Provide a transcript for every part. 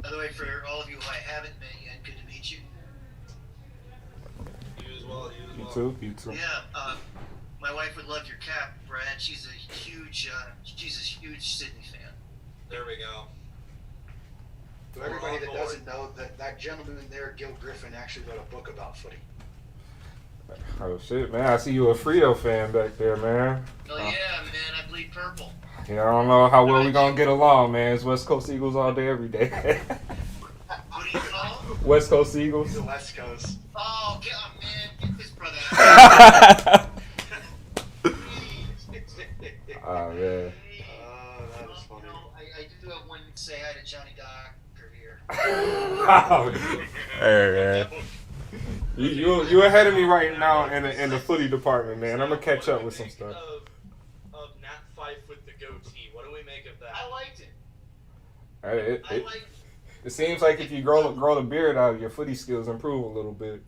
By the way, for all of you who I haven't met yet, good to meet you. You as well. You as You well. too. You too. Yeah, my wife would love your cap, Brad. She's a huge Sydney fan. There we go. To We're everybody on that board. doesn't know, that gentleman there, Gil Griffin, actually wrote a book about footy. Oh shit, man! I see you a Frio fan back there, man. Oh yeah, man, I bleed purple. Yeah, I don't know how well we gonna get along, man. It's West Coast Eagles all day, every day. What do you call him? West Coast He's Eagles. the West Coast. Oh, man, get this brother out. Oh man. Oh, that is funny. I do have one say hi to Johnny Docker here. Hey man. You ahead of me right now in the footy department, man. I'm gonna catch up with some stuff. Of Nat Fife with the goatee. What do we make of that? I liked it. It, I liked it seems like if you grow the beard out, your footy skills improve a little bit.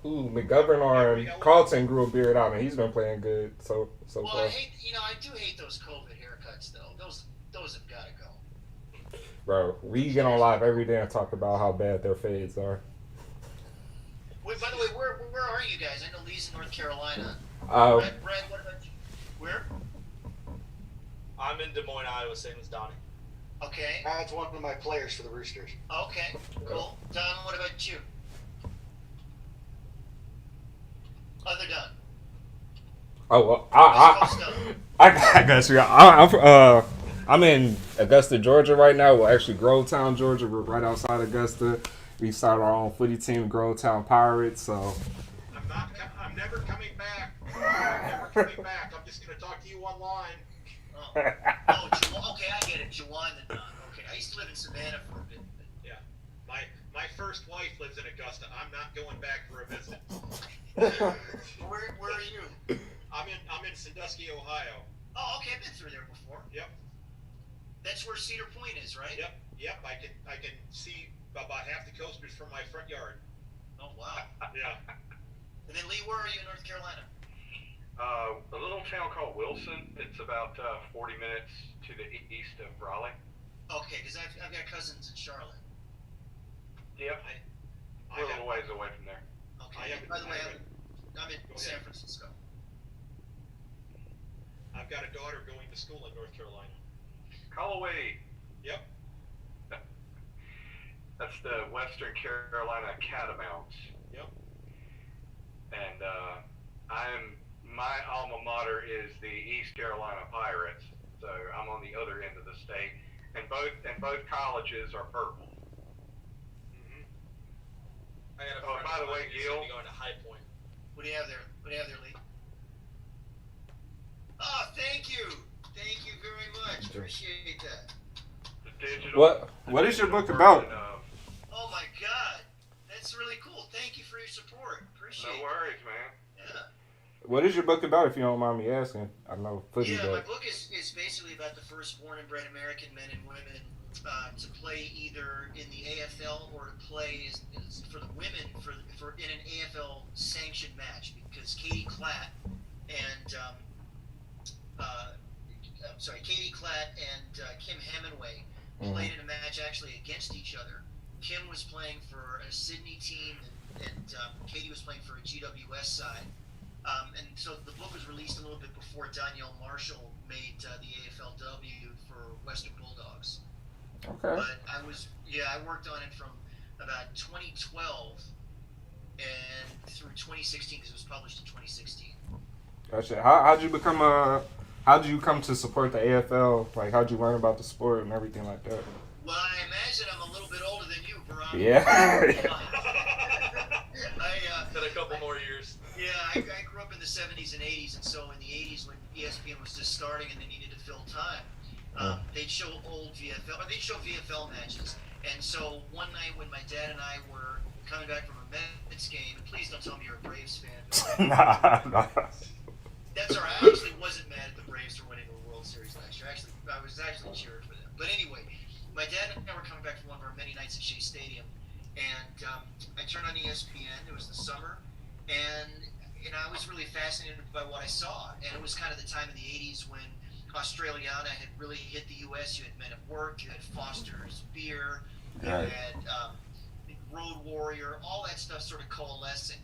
Who McGovern or Carlton grew a beard out, and he's been playing good so Well, far. I do hate those COVID haircuts though. Those have got to go. Bro, we get on live every day and talk about how bad their fades are. Wait, by the way, where are you guys? I know Lee's in North Carolina. Uh, Brad, what about you? Where? I'm in Des Moines, Iowa, same as Donnie. Okay. That's one of my players for the Roosters. Okay. Cool. Don, what about you? Other Don. oh, well, West Coast I got you. I'm in Augusta, Georgia right now. Well, actually, Grovetown, Georgia. We're right outside Augusta. We started our own footy team, Grovetown Pirates. So I'm never coming back. I'm never coming back. I'm just going to talk to you online. Okay, I get it. Jawan the Don. Okay, I used to live in Savannah for a bit. Yeah. My first wife lives in Augusta. I'm not going back for a visit. Where are you? I'm in Sandusky, Ohio. Oh, okay, I've been through there before. Yep. That's where Cedar Point is, right? Yep. I can see about half the coasters from my front yard. Oh wow. Yeah. And then Lee, where are you in North Carolina? A little town called Wilson. It's about 40 minutes to the east of Raleigh. Okay, because I've got cousins in Charlotte. Yep. We're a little ways away from there. Okay. By the way, I'm in San Francisco. I've got a daughter going to school in North Carolina. Callaway. Yep. That's the Western Carolina Catamounts. Yep. And my alma mater is the East Carolina Pirates. So I'm on the other end of the state, and both colleges are purple. Mm-hmm. I got a Oh, friend by the of mine way, who's Gil. gonna be going to High Point. What do you have there? Lee? Oh, thank you. Thank you very much. Appreciate that. The digital. What is your digital book about? version of- Oh my God, that's really cool. Thank you for your support. Appreciate No it. worries, man. Yeah. What is your book about, if you don't mind me asking? I know footy, Yeah, my but book is basically about the first born and bred American men and women to play either in the AFL or to play as for the women for in an AFL sanctioned match, because Katie Klatt and Katie Klatt and Kim Hemingway played in a match actually against each other. Kim was playing for a Sydney team, and Katie was playing for a GWS side. And so the book was released a little bit before Danielle Marshall made the AFLW for Western Bulldogs. okay. But I worked on it from about 2012 and through 2016, because it was published in 2016. Gotcha. How did you come to support the AFL? Like, how'd you learn about the sport and everything like that? Well, I imagine I'm a little bit older than you, Baran. Yeah. Got a couple more years. Yeah, I grew up in the 70s and 80s, and so in the 80s when ESPN was just starting and they needed to fill time, they'd show old VFL, or they'd show VFL matches. And so one night when my dad and I were coming back from a Mets game, and please don't tell me you're a Braves fan. Nah. That's all right. I actually wasn't mad at the Braves for winning the World Series last year. I was actually cheering for them. But anyway, my dad and I were coming back from one of our many nights at Shea Stadium, and I turned on ESPN. It was the summer, and I was really fascinated by what I saw. And it was kind of the time in the 80s when Australiana had really hit the U.S. You had Men at Work, you had Foster's Beer, you Right. had Road Warrior, all that stuff sort of coalescing.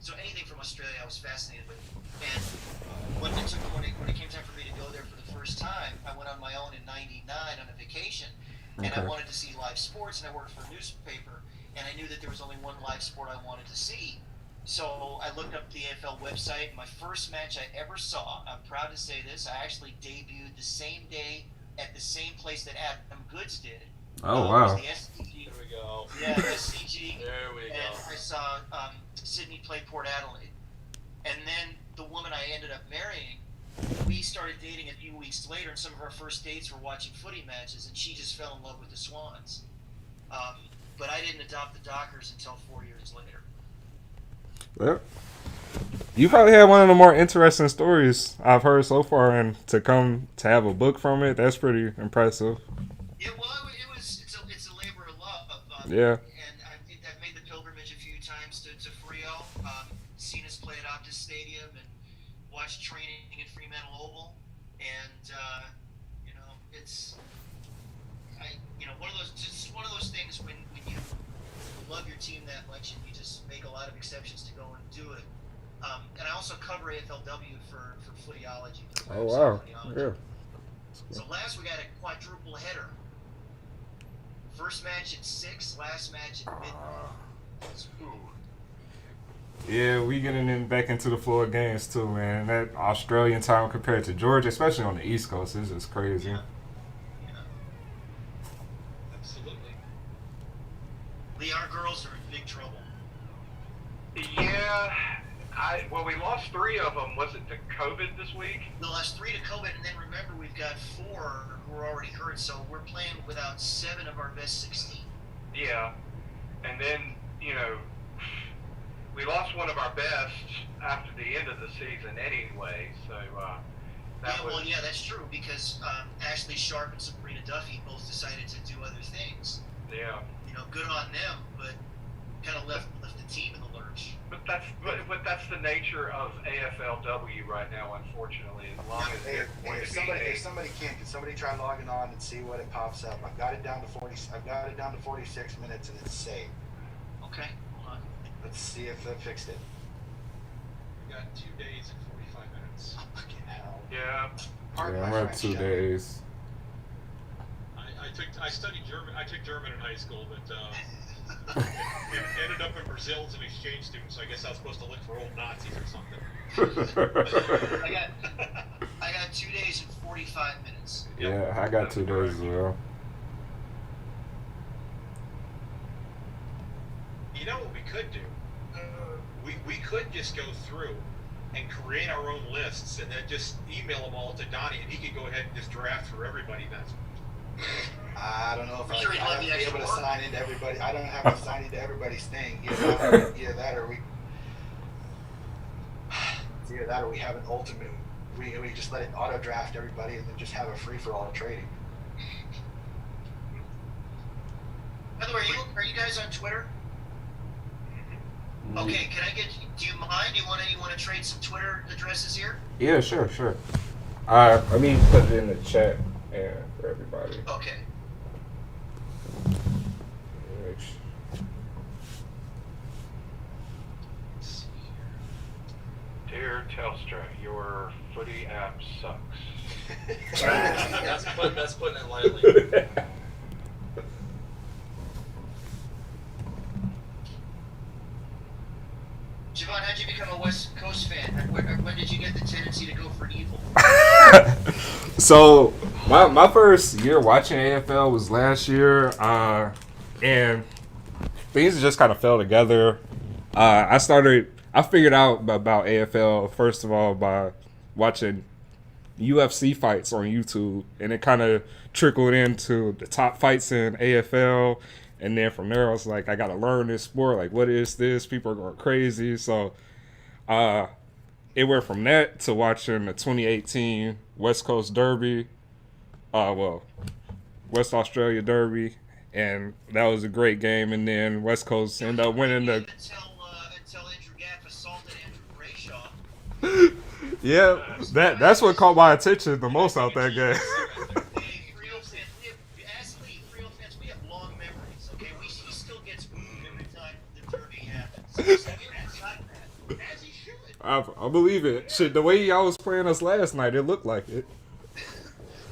So anything from Australia I was fascinated with. And when it came time for me to go there for the first time, I went on my own in '99 on a vacation, and I Okay. wanted to see live sports, and I worked for a newspaper, and I knew that there was only one live sport I wanted to see. So I looked up the AFL website. My first match I ever saw, I'm proud to say this, I actually debuted the same day at the same place that Adam Goods did. Oh, It wow. was the STG. There we go. Yeah, SCG. There we And go. I saw Sydney play Port Adelaide. And then the woman I ended up marrying, we started dating a few weeks later, and some of our first dates were watching footy matches, and she just fell in love with the Swans. But I didn't adopt the Dockers until 4 years later. Well, you probably had one of the more interesting stories I've heard so far, and to have a book from it, that's pretty impressive. Yeah, well, it's a labor of love. Yeah. And I've made the pilgrimage a few times to Frio, seen us play at Optus Stadium, and watched training at Fremantle Oval, and it's one of those things when you love your team that much and you just make a lot of exceptions to go and do it. And I also cover AFLW for Footyology. for Oh, website wow. Footyology. Yeah. So last we got a quadruple header. First match at 6, last match at midnight. Yeah, we getting back into the floor of games too, man. That Australian time compared to Georgia, especially on the East Coast, is just crazy. Yeah. Absolutely. Lee, our girls are in big trouble. Yeah, we lost 3 of them. Was it to COVID this week? We lost 3 to COVID, and then remember we've got 4 who are already hurt, so we're playing without 7 of our best 16. Yeah, and then we lost one of our best after the end of the season anyway. So That's true, because Ashley Sharp and Sabrina Duffy both decided to do other things. yeah. Good on them, but kind of left the team in the lurch. But that's the nature of AFLW right now, unfortunately. As long as Hey, it's going if to be somebody can somebody try logging on and see what it pops up? I've got it down to 40. I've got it down to 46 minutes, and it's saved. Okay, hold on. Let's see if that fixed it. We got 2 days and 45 minutes. Fucking hell. yeah. Pardon Yeah, my I'm at French, 2 gentlemen. days. I studied German. I took German in high school, but ended up in Brazil as an exchange student. So I guess I was supposed to look for old Nazis or something. I got 2 days and 45 minutes. Yeah, I got 2 days as well. You know what we could do? We could just go through and create our own lists, and then just email them all to Donnie, and he could go ahead and just draft for everybody. That's I don't know if I'm sure he'd I love have the to be extra able to work. sign into everybody. I don't have to sign into everybody's thing. Either that or we. It's either that or we have an ultimate. We just let it auto draft everybody and then just have a free for all trading. By the way, are you guys on Twitter? Okay, do you mind? Do you want to trade some Twitter addresses here? Yeah, sure. Let me put it in the chat for everybody. Okay. Dear Telstra, your footy app sucks. that's putting it lightly. Javon, how'd you become a West Coast fan? When did you get the tendency to go for evil? So my first year watching AFL was last year, and things just kind of fell together. I figured out about AFL first of all by watching UFC fights on YouTube, and it kind of trickled into the top fights in AFL. And then from there, I was like, I got to learn this sport. Like, what is this? People are going crazy. So it went from that to watching the 2018 West Coast Derby. West Australia Derby. And that was a great game. And then West Coast ended up winning the... Until Andrew Gaff assaulted Andrew Brayshaw. Yeah, that's what caught my attention the most out that game. Hey, Frio fans, as Lee, Frio fans, we have long memories, okay? He still gets booed every time the derby happens. As he should. I believe it. Shit, the way y'all was playing us last night, it looked like it.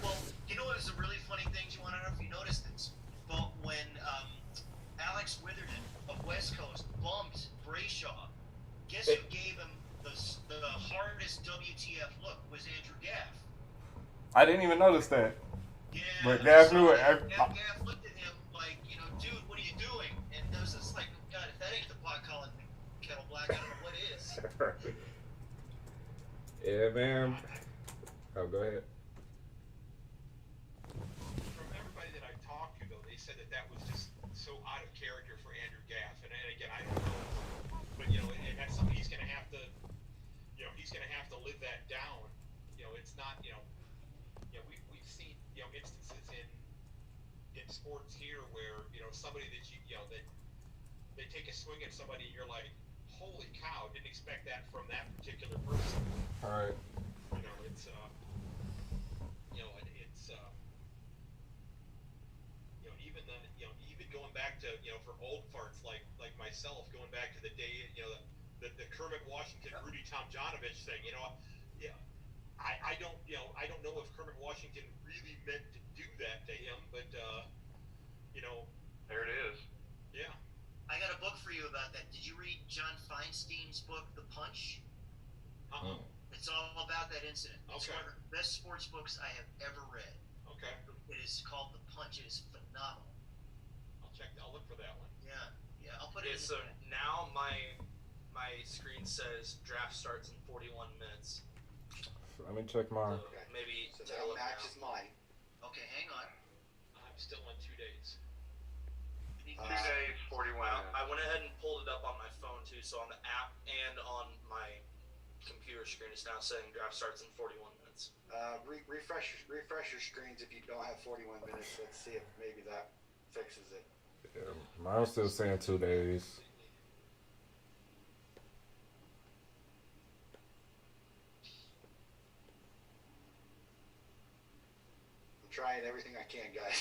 Well, you know what was a really funny thing, you want to know if you noticed this? But when Alex Witherden of West Coast bumped Brayshaw, guess who gave him the hardest WTF look was Andrew Gaff. I didn't even notice that. Yeah, But Gaff so knew it. Gaff looked at him like, dude, what are you doing? And I was just like, God, if that ain't the pot calling kettle black, I don't know what is. Yeah, man. Oh, go ahead. From everybody that I've talked to, though, they said that was just so out of character for Andrew Gaff. And again, I don't know, but and that's something he's going to have to, he's going to have to live that down. It's not, we've seen, instances in sports here where somebody that that they take a swing at somebody and you're like, holy cow, didn't expect that from that particular person. All right. It's and it's even even going back to for old farts like myself, going back to the day the Kermit Washington Rudy Tomjanovich thing. I don't know if Kermit Washington really meant to do that to him, but There it is. yeah. I got a book for you about that. Did you read John Feinstein's book, The Punch? Uh-huh. It's all about that incident. It's Okay. one of the best sports books I have ever read. Okay. It is called The Punch. It is phenomenal. I'll look for that one. Yeah, I'll put it Okay, in so the now my screen says draft starts in 41 minutes. Let me check mine. So maybe So take a that look matches now. mine. Okay, hang on. I'm still on 2 days. 2 days, 41 minutes. I went ahead and pulled it up on my phone too, so on the app and on my computer screen it's now saying draft starts in 41 minutes. Refresh your screens if you don't have 41 minutes. Let's see if maybe that fixes it. Yeah, mine's still saying 2 days. I'm trying everything I can, guys.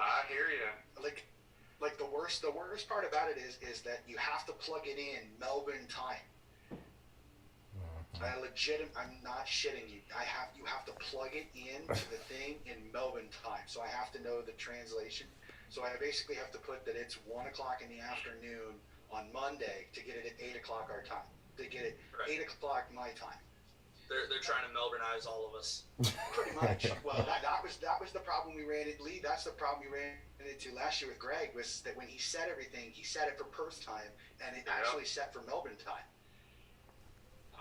I hear you. Like the worst part about it is that you have to plug it in Melbourne time. I'm not shitting you. You have to plug it in to the thing in Melbourne time. So I have to know the translation. So I basically have to put that it's 1 o'clock in the afternoon on Monday to get it at 8 o'clock our time. To get it Right. 8 o'clock my time. They're trying to Melbourneize all of us. Pretty much. Well, that was the problem we ran into. Lee, that's the problem we ran into last year with Greg, was that when he set everything, he set it for Perth time, and it actually set for Melbourne time.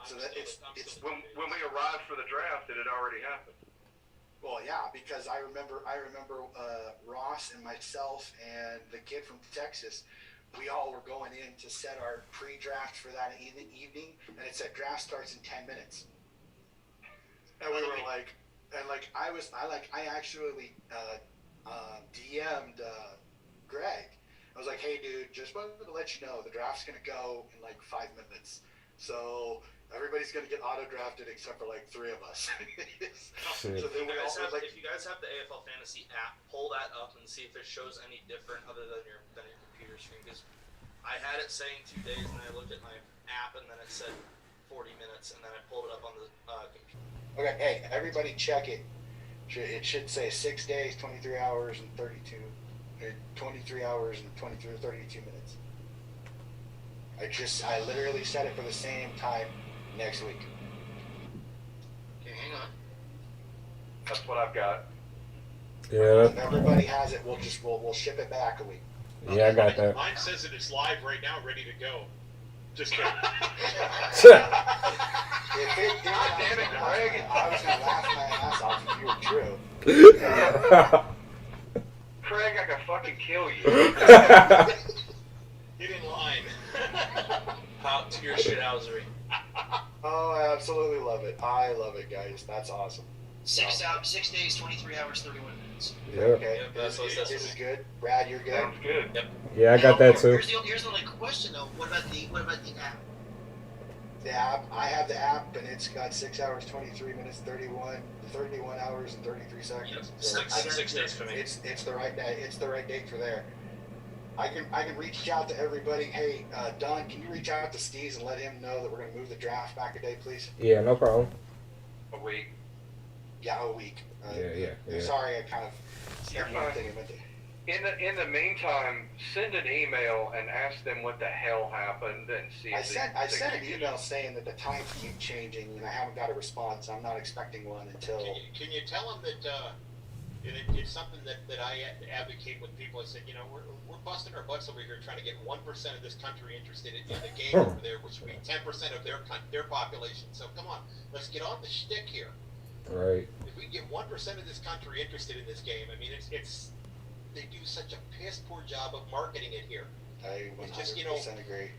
So that it's When we arrived for the draft, it had already happened. well, yeah, because I remember Ross and myself and the kid from Texas, we all were going in to set our pre-draft for that evening, and it said draft starts in 10 minutes. And we were like, I actually DM'd Greg. I was like, hey, dude, just wanted to let you know the draft's going to go in like 5 minutes. So everybody's going to get auto-drafted except for like 3 of us. So then If we all was like, you guys have the AFL Fantasy app, pull that up and see if it shows any different other than your computer screen. Because I had it saying 2 days, and I looked at my app, and then it said 40 minutes, and then I pulled it up on the computer. okay, hey, everybody check it. It should say 6 days, 23 hours, and 32 minutes. I literally set it for the same time next week. Okay, hang on. That's what I've got. Yeah, If everybody has it, we'll ship it back a week. yeah, I got that. Mine says that it's live right now, ready to go. Just kidding. If it did, Damn it, Greg. I was gonna laugh my ass off if you were true. Craig, I could fucking kill you. Get in line. Out to your shithousery. Oh, I absolutely love it. I love it, guys. That's awesome. 6 days, 23 hours, 31 minutes. Yeah, Okay, Yep, that's what it says. this is good. Brad, you're good. Sounds good. yeah, I got that too. Here's the only question though. What about the app? The app. I have the app, and it's got 6 hours, 23 minutes, 31 hours, and 33 seconds. So Six days for me. it's the right day. It's the right date for there. I can reach out to everybody. Hey, Don, can you reach out to STEEZ and let him know that we're going to move the draft back a day, please? Yeah, no problem. A week. Yeah, a week. Yeah. Sorry, I kind of You're one fine. thing I meant to. In the meantime, send an email and ask them what the hell happened and see if I sent an email saying that the times keep changing, and I haven't got a response. I'm not expecting one until. Can you tell them that it's something that I advocate with people? I said, we're busting our butts over here trying to get 1% of this country interested in the game over there, which would be 10% of their population. So come on, let's get on the shtick here. Right. If we can get 1% of this country interested in this game, I mean, it's they do such a piss poor job of marketing it here. I 100% agree.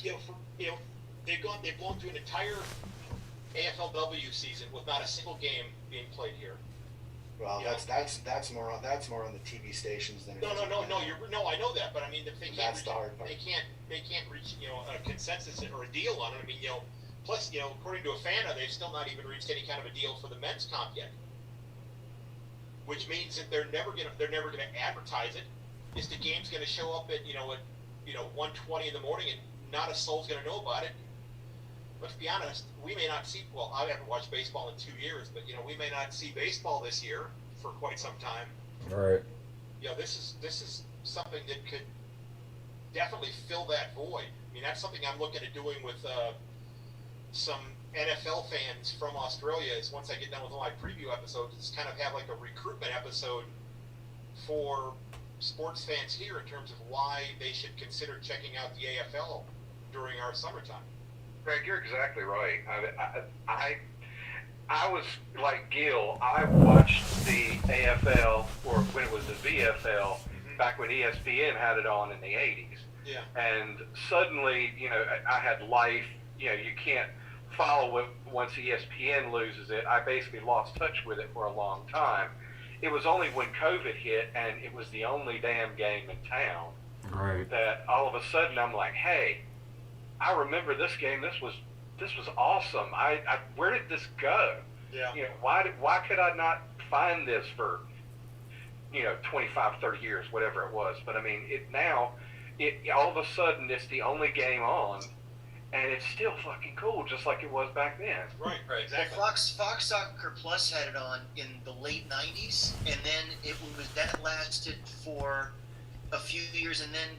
They've gone through an entire AFLW season with not a single game being played here. Well, that's more on the TV stations than it No, is. I know that, but I mean, if they can't That's the hard part. they can't reach a consensus or a deal on it. I mean, plus according to a FANA, they've still not even reached any kind of a deal for the men's comp yet, which means that they're never gonna advertise it. Is the game's gonna show up at 1:20 in the morning and not a soul's gonna know about it? Let's be honest, we may not see. Well, I haven't watched baseball in 2 years, but we may not see baseball this year for quite some time. Right. This is something that could definitely fill that void. I mean, that's something I'm looking at doing with some NFL fans from Australia. Is once I get done with all my preview episodes, is kind of have like a recruitment episode for sports fans here in terms of why they should consider checking out the AFL during our summertime. Greg, you're exactly right. I was like Gil. I watched the AFL, or when it was the VFL, back when ESPN had it on in the 80s. Yeah. And suddenly, I had life. You can't follow it once ESPN loses it. I basically lost touch with it for a long time. It was only when COVID hit and it was the only damn game in town that all of a sudden I'm like, hey, I remember this game. This was awesome. Where did this go? Yeah. Why could I not find this for 25, 30 years, whatever it was? But I mean, now all of a sudden it's the only game on, and it's still fucking cool, just like it was back then. Right. Exactly. Well, Fox Soccer Plus had it on in the late '90s, and then that lasted for a few years, and then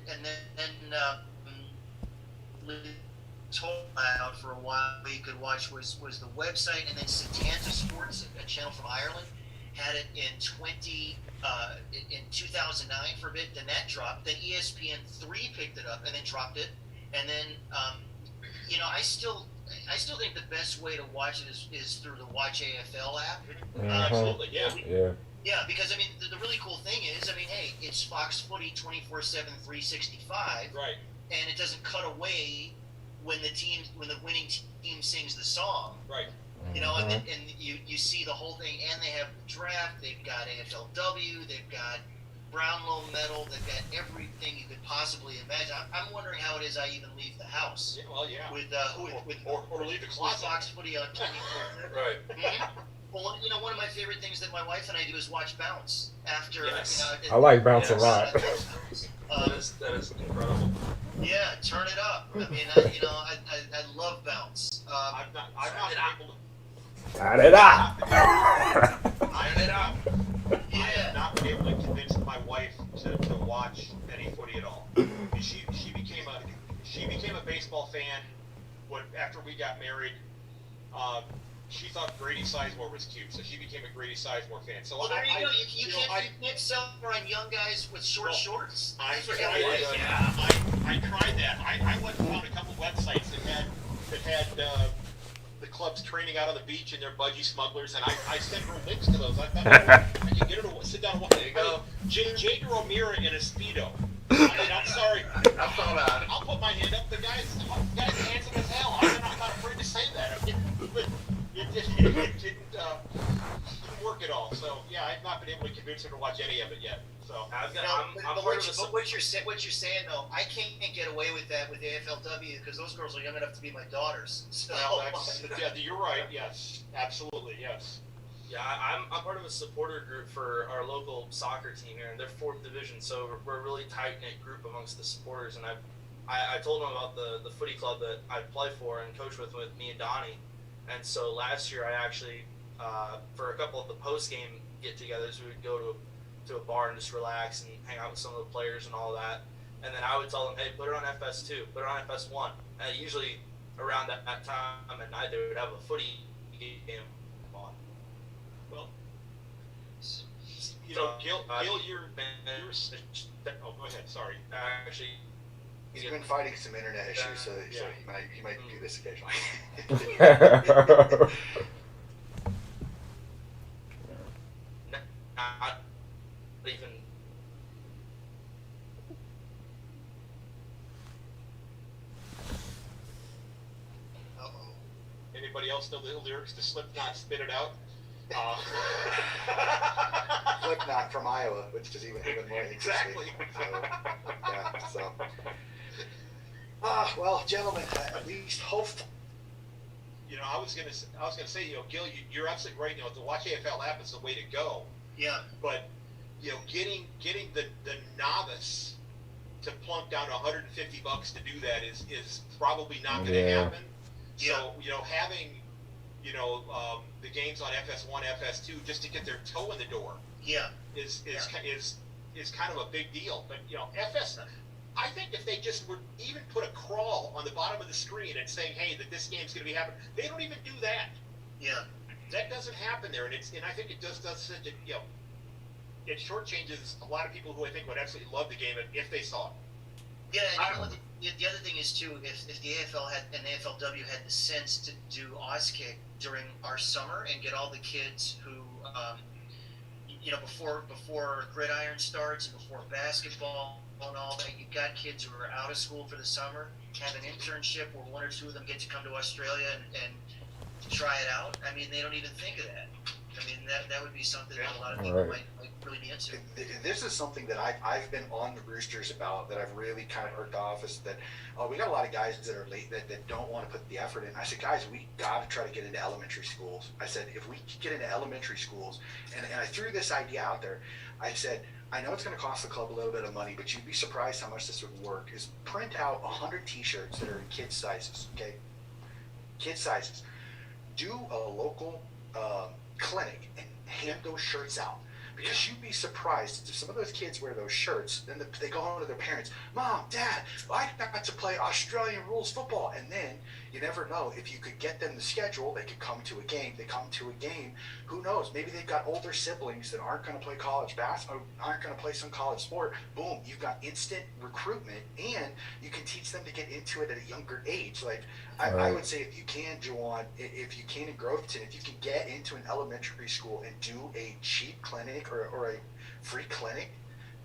told out for a while. What you could watch was the website, and then Setanta Sports, a channel from Ireland, had it in 2009 for a bit. Then that dropped. Then ESPN3 picked it up and then dropped it. And then I still think the best way to watch it is through the Watch AFL app. Absolutely, yeah. Yeah, because I mean the really cool thing is, hey, it's Fox Footy 24/7, 365. Right. And it doesn't cut away when the winning team sings the song. Right. And you see the whole thing, and they have the draft, they've got AFLW, they've got Brownlow medal, they've got everything you could possibly imagine. I'm wondering how it is I even leave the house. Yeah, well, yeah. With or leave the closet. Fox Footy on 24/7. Right. Mm-hmm. Well, one of my favorite things that my wife and I do is watch Bounce after. Yes. I like Bounce a lot. That is incredible. Yeah, turn it up. I mean, I love Bounce. I've not been able to. Add it up. I have not been able to convince my wife to watch any footy at all. She became a baseball fan after we got married. She thought Grady Sizemore was cute, so she became a Grady Sizemore fan. So well, there you go. You can't sell on young guys with short shorts. I tried that. I went and found a couple websites that had the clubs training out on the beach in their budgie smugglers, and I sent her links to those. I thought I could get her to sit down and watch. There you go. Jader O'Meara in a Speedo. I'm sorry. I saw that. I'll put my hand up. The guy's handsome as hell. I'm not afraid to say that. It didn't work at all. So yeah, I've not been able to convince her to watch any of it yet. So I'm But part of a what you're saying though, I can't get away with that with the AFLW because those girls are young enough to be my daughters. So well, yeah, you're right. Yes, absolutely, yes. Yeah, I'm part of a supporter group for our local soccer team here, and they're 4th division, so we're a really tight-knit group amongst the supporters. And I told them about the footy club that I play for and coach with me and Donnie. And so last year I actually, for a couple of the post-game get-togethers, we would go to a bar and just relax and hang out with some of the players and all that. And then I would tell them, hey, put it on FS2, put it on FS1. And usually around that time at night they would have a footy game on. Well, you know, Gil, you're oh, go ahead. Sorry. Actually, He's been fighting some internet issues, so he might do this occasionally. not even. Anybody else know the lyrics to Slipknot? Spit It Out. Slipknot from Iowa, which is even more interesting. Exactly. So. Well, gentlemen, at least hope. You know, I was gonna say, you know, Gil, you're absolutely right. You know, the Watch AFL app is the way to go. yeah, But you know, getting the novice to plunk down $150 to do that is probably not going to happen. So you know, having the games on FS1, FS2 just to get their toe in the door is kind of a big deal. But you know, I think if they just would even put a crawl on the bottom of the screen and saying, hey, that this game's going to be happening, they don't even do that. yeah. That doesn't happen there, and I think it does such a, you know, it shortchanges a lot of people who I think would absolutely love the game if they saw it. Yeah, and you know, the other thing is too, if the AFL and the AFLW had the sense to do OzKick during our summer and get all the kids who, you know, before gridiron starts and before basketball and all that, you've got kids who are out of school for the summer, have an internship where 1 or 2 of them get to come to Australia and try it out. I mean, they don't even think of that. I mean, that would be something that a lot of people might really be into. This is something that I've been on the Roosters about, that I've really kind of irked off, is that we got a lot of guys that are late that don't want to put the effort in. I said, guys, we got to try to get into elementary schools. I said, if we get into elementary schools, and I threw this idea out there, I said, I know it's going to cost the club a little bit of money, but you'd be surprised how much this would work. Is print out 100 T-shirts that are in kids sizes, okay? Kid sizes. Do a local clinic and hand those shirts out, because you'd be surprised if some of those kids wear those shirts, then they go home to their parents, Mom, Dad, I got to play Australian rules football. And then you never know, if you could get them the schedule, they could come to a game. They come to a game, who knows, maybe they've got older siblings that aren't going to play college basketball, aren't going to play some college sport. Boom, you've got instant recruitment, and you can teach them to get into it at a younger age. Like, I would say, if you can, Juwan, if you can in Groveton, if you can get into an elementary school and do a cheap clinic or a free clinic,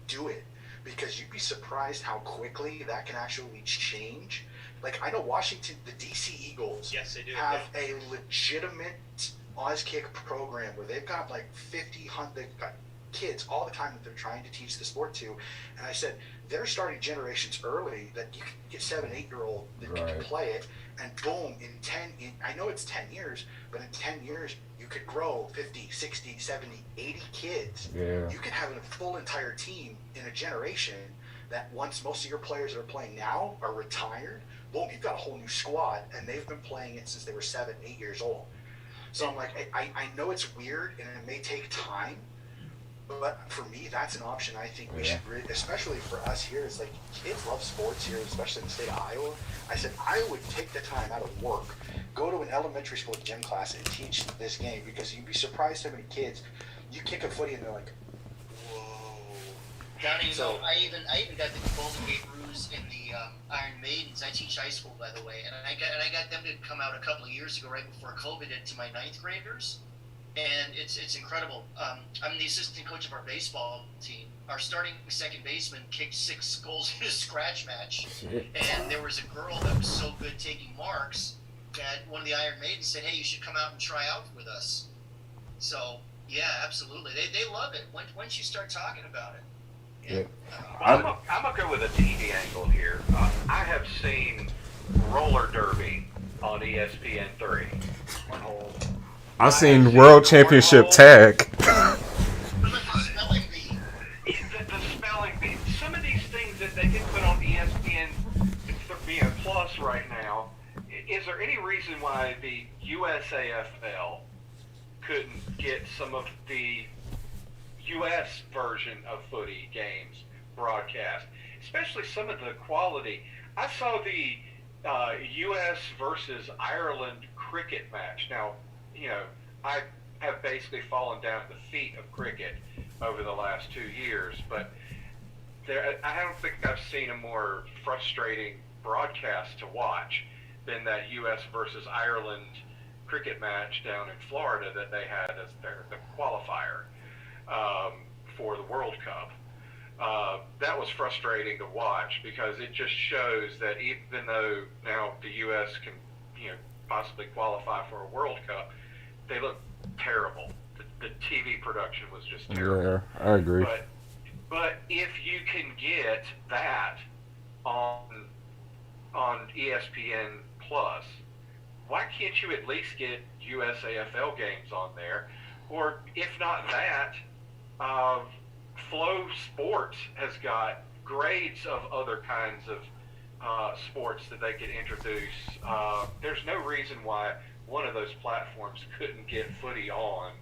do it, because you'd be surprised how quickly that can actually change. Like, I know Washington, the DC Eagles, Yes, they do. have a legitimate OzKick program where they've got like 100, they've got kids all the time that they're trying to teach the sport to. And I said, they're starting generations early that you can get 7, 8-year-old that can play it, and boom, I know it's 10 years, but in 10 years, you could grow 50, 60, 70, 80 kids. Yeah. You could have a full entire team in a generation that, once most of your players that are playing now are retired, boom, you've got a whole new squad, and they've been playing it since they were 7, 8 years old. So I'm like, I know it's weird and it may take time, but for me, that's an option I think we should really, especially for us here. It's like, kids love sports here, especially in the state of Iowa. I said, I would take the time out of work, go to an elementary school gym class and teach this game, because you'd be surprised how many kids, you kick a footy and they're like, whoa. I even got the Golden Gate Roos in the Iron Maidens. I teach high school, by the way, and I got them to come out a couple of years ago, right before COVID, to my 9th graders. And it's incredible. I'm the assistant coach of our baseball team. Our starting second baseman kicked 6 goals in a scratch match. And there was a girl that was so good taking marks that one of the Iron Maidens said, hey, you should come out and try out with us. So Yeah, absolutely. They love it once you start talking about it. Yeah. I'm gonna go with a TV angle here. I have seen roller derby on ESPN3. I've seen World Championship tag. The spelling bee. The spelling bee. Some of these things that they can put on ESPN Plus right now. Is there any reason why the USAFL couldn't get some of the U.S. version of footy games broadcast, especially some of the quality? I saw the U.S. versus Ireland cricket match. Now, I have basically fallen down at the feet of cricket over the last 2 years, but I don't think I've seen a more frustrating broadcast to watch than that U.S. versus Ireland cricket match down in Florida that they had as the qualifier for the World Cup. That was frustrating to watch because it just shows that even though now the U.S. can, possibly qualify for a World Cup, they look terrible. The TV production was just terrible. Yeah, I agree. But if you can get that on ESPN Plus, why can't you at least get USAFL games on there? Or if not that, Flow Sports has got grades of other kinds of sports that they could introduce. There's no reason why one of those platforms couldn't get footy on.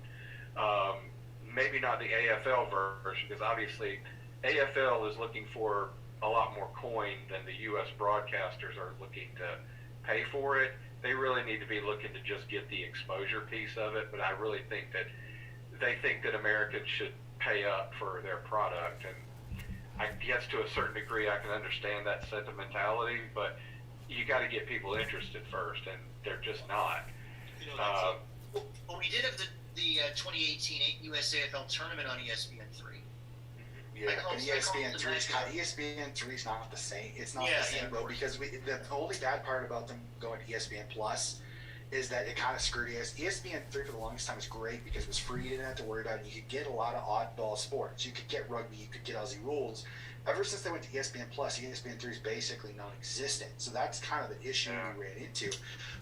Maybe not the AFL version, because obviously AFL is looking for a lot more coin than the U.S. broadcasters are looking to pay for it. They really need to be looking to just get the exposure piece of it, but I really think that they think that Americans should pay up for their product, and I guess to a certain degree I can understand that sentimentality, but you got to get people interested first, and they're just not. Well, we did have the 2018 USAFL tournament on ESPN3. Yeah, and ESPN3 is not the same. It's not the same though, because the only bad part about them going to ESPN Plus is that it kind of screwed ESPN3 for the longest time was great because it was free. You didn't have to worry about it. You could get a lot of oddball sports. You could get rugby. You could get Aussie rules. Ever since they went to ESPN Plus, ESPN3 is basically non-existent. So that's kind of the issue we ran into.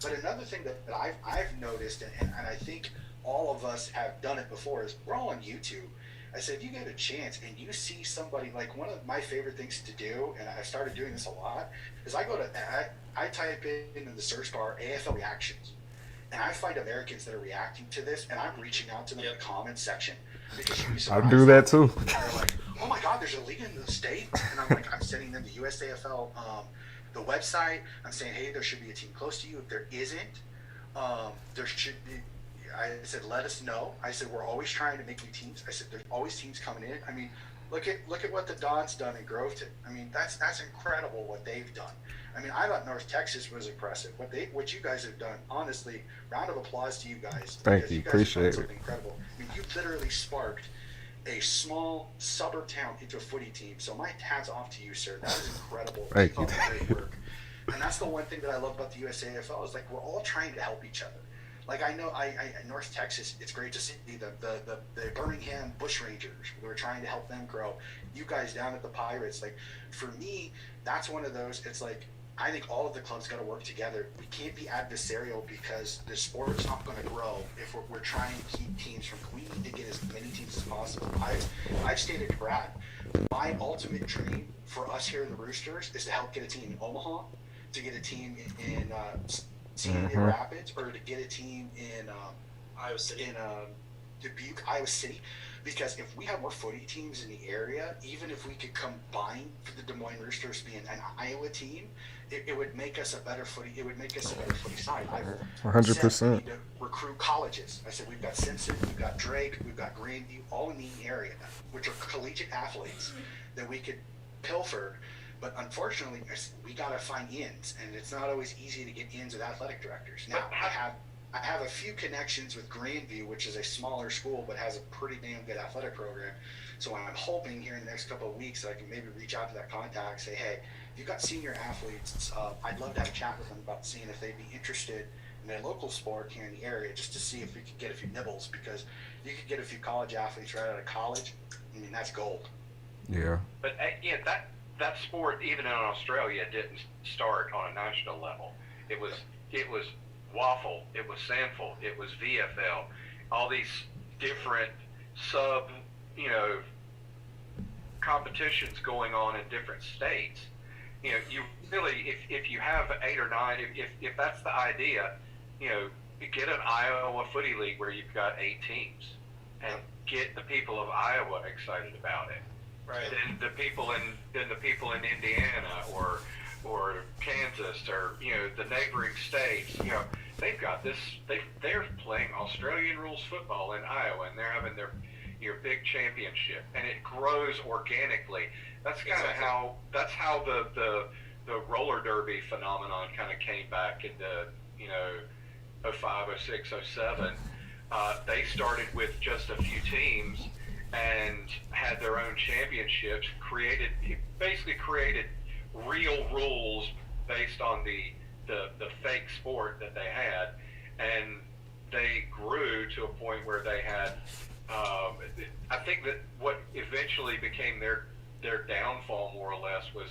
But another thing that I've noticed, and I think all of us have done it before, is we're all on YouTube. I said, if you get a chance and you see somebody, like one of my favorite things to do, and I've started doing this a lot, is I type in the search bar AFL reactions. And I find Americans that are reacting to this, and I'm reaching out to them in the comments section. Because I do that too. They're like, oh my God, there's a league in the States. And I'm like, I'm sending them the USAFL, the website. I'm saying, hey, there should be a team close to you. If there isn't, there should be. I said, let us know. I said, we're always trying to make new teams. I said, there's always teams coming in. I mean, look at what TheDon's done in Groveton. I mean, that's incredible what they've done. I mean, I thought North Texas was impressive. What you guys have done, honestly, round of applause to you guys. Thank you, appreciate it. Incredible. I mean, you literally sparked a small suburb town into a footy team. So my hats off to you, sir. That is incredible. Thank you. Great work. And that's the one thing that I love about the USAFL is like we're all trying to help each other. Like I know, I North Texas, it's great to see the Birmingham Bushrangers. We're trying to help them grow. You guys down at the Pirates, like for me, that's one of those. It's like I think all of the clubs got to work together. We can't be adversarial because the sport's not going to grow if we're trying to keep teams from. We need to get as many teams as possible. I've stated to Brad, my ultimate dream for us here in the Roosters is to help get a team in Omaha, to get a team in Cedar Rapids, or to get a team in Iowa City. In Dubuque, Iowa City, because if we have more footy teams in the area, even if we could combine for the Des Moines Roosters being an Iowa team, it would make us a better footy. It would make us a better footy side. 100%. We need to recruit colleges. I said we've got Simpson, we've got Drake, we've got Grandview, all in the area, which are collegiate athletes that we could pilfer. But unfortunately, we got to find ins, and it's not always easy to get ins with athletic directors. Now, I have a few connections with Grandview, which is a smaller school but has a pretty damn good athletic program. So I'm hoping here in the next couple of weeks that I can maybe reach out to that contact, say, hey, if you've got senior athletes, I'd love to have a chat with them about seeing if they'd be interested in in a local sport here in the area, just to see if we could get a few nibbles, because you could get a few college athletes right out of college. I mean, that's gold. Yeah. But yeah, that sport, even in Australia, didn't start on a national level. It was waffle, it was sandful, it was VFL, all these different sub, competitions going on in different states. You really, if you have 8 or 9, if that's the idea, get an Iowa Footy League where you've got 8 teams, and get the people of Iowa excited about it. Right. Then the people in Indiana or Kansas or the neighboring states, they've got this. They're playing Australian rules football in Iowa, and they're having their big championship, and it grows organically. That's kind of how the roller derby phenomenon kind of came back into 05, 06, 07. They started with just a few teams and had their own championships, basically created real rules based on the fake sport that they had, and they grew to a point where they had I think that what eventually became their downfall, more or less, was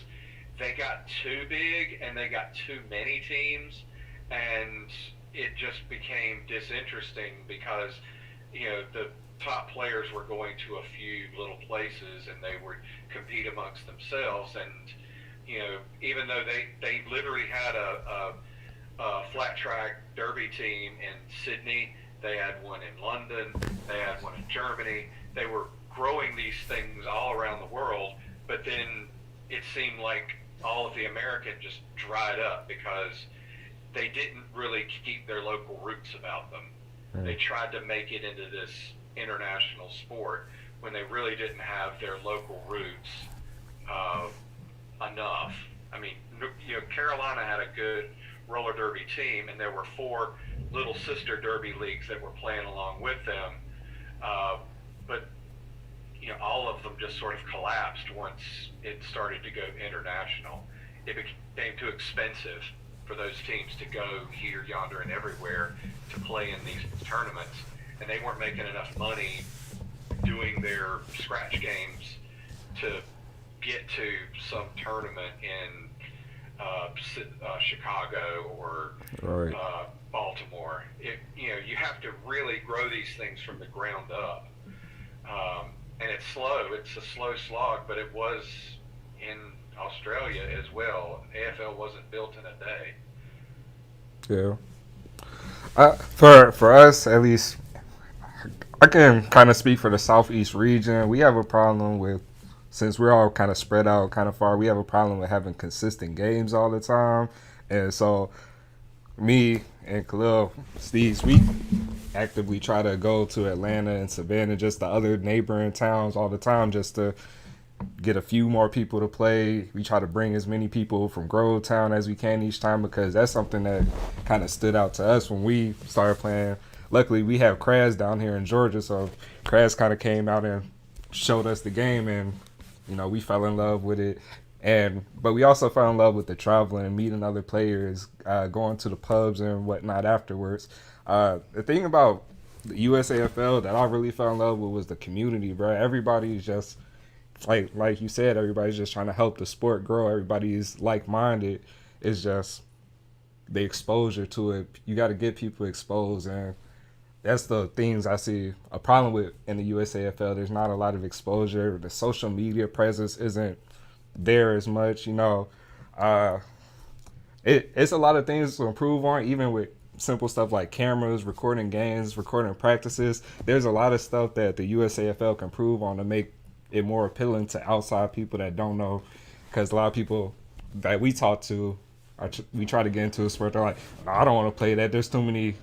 they got too big and they got too many teams, and it just became disinteresting because the top players were going to a few little places and they would compete amongst themselves, and even though they literally had a flat track derby team in Sydney, they had one in London, they had one in Germany, they were growing these things all around the world, but then it seemed like all of the American just dried up because they didn't really keep their local roots about them. They tried to make it into this international sport when they really didn't have their local roots enough. I mean, Carolina had a good roller derby team, and there were 4 little sister derby leagues that were playing along with them, but all of them just sort of collapsed once it started to go international. It became too expensive for those teams to go here, yonder, and everywhere to play in these tournaments, and they weren't making enough money doing their scratch games to get to some tournament in Chicago or Baltimore. You have to really grow these things from the ground up, and it's slow. It's a slow slog, but it was in Australia as well. AFL wasn't built in a day. Yeah. For us, at least, I can kind of speak for the Southeast region. We have a problem with, since we're all kind of spread out kind of far, we have a problem with having consistent games all the time. And so me and Khalil, STEEZ, we actively try to go to Atlanta and Savannah, just the other neighboring towns all the time, just to get a few more people to play. We try to bring as many people from Grovetown as we can each time, because that's something that kind of stood out to us when we started playing. Luckily, we have Kraz down here in Georgia, so Kraz kind of came out and showed us the game, and we fell in love with it. But we also fell in love with the traveling and meeting other players, going to the pubs and whatnot afterwards. The thing about the USAFL that I really fell in love with was the community, bro. Everybody's just like you said, everybody's just trying to help the sport grow. Everybody's like-minded. It's just the exposure to it. You got to get people exposed, and that's the things I see a problem with in the USAFL. There's not a lot of exposure. The social media presence isn't there as much. It's a lot of things to improve on, even with simple stuff like cameras, recording games, recording practices. There's a lot of stuff that the USAFL can improve on to make it more appealing to outside people that don't know, because a lot of people that we talk to, we try to get into a sport, they're like, no, I don't want to play that. There's too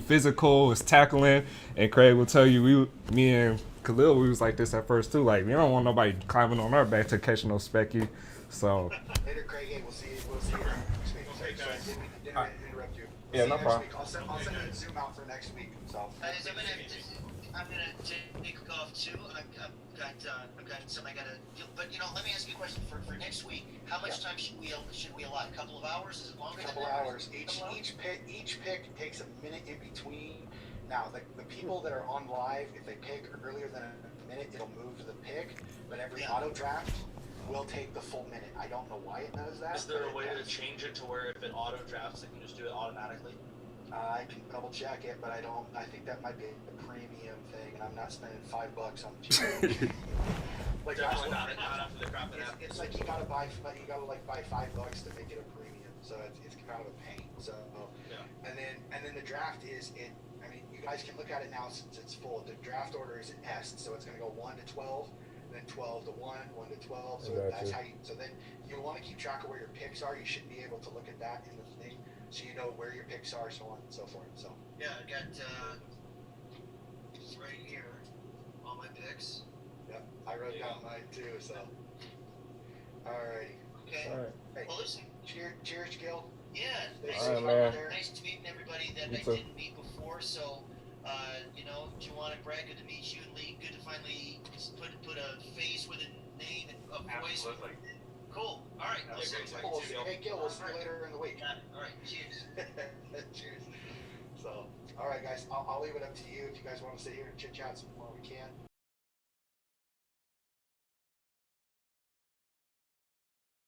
physical, it's tackling. And Craig will tell you, me and Khalil, we was like this at first too. Like, we don't want nobody climbing on our back to catch no specky. So Later, Craig. Hey, we'll see you next week. Okay, So I guys. didn't interrupt you. Yeah, See no you next problem. week. I'll send you a Zoom out for next week. So. I'm gonna I'm gonna take off too. I've got something I gotta do. But let me ask you a question for next week. How much time should we allot? A couple of hours? Is it longer? A couple hours. Each pick takes a minute in between. Now the people that are on live, if they pick earlier than a minute, it'll move the pick. But every auto draft will take the full minute. I don't know why it does that. Is there a way to change it to where if it auto drafts, it can just do it automatically? I can double check it, but I don't. I think that might be a premium thing, and I'm not spending $5 on cheap. Like Definitely not after the crap it happens. it's like you gotta buy $5 to make it a premium. So it's kind of a pain. So and then the draft is it. I mean, you guys can look at it now since it's full. The draft order is an S, so it's gonna go 1 to 12. Then 12 to 1, 1 to 12. So that's how you. So then you want to keep track of where your picks are. You should be able to look at that in the thing, so you know where your picks are, so on and so forth. So yeah, I got right here all my picks. yep, I wrote down mine too. So alrighty. Okay. All right. Hey, Well, listen. cheers, Gil. Yeah. All right, man. Nice to meet everybody that You I too. didn't meet before. So, Juwan and Brad, good to meet you, and Lee, good to finally put a face with a name and a voice. Absolutely. Cool. All right. Yeah, Listen. great. Cool. Hey, Gil, we'll see you later in the week. Got it. All right. Cheers. Cheers. So, all right, guys, I'll leave it up to you if you guys want to sit here and chit chat some more. We can.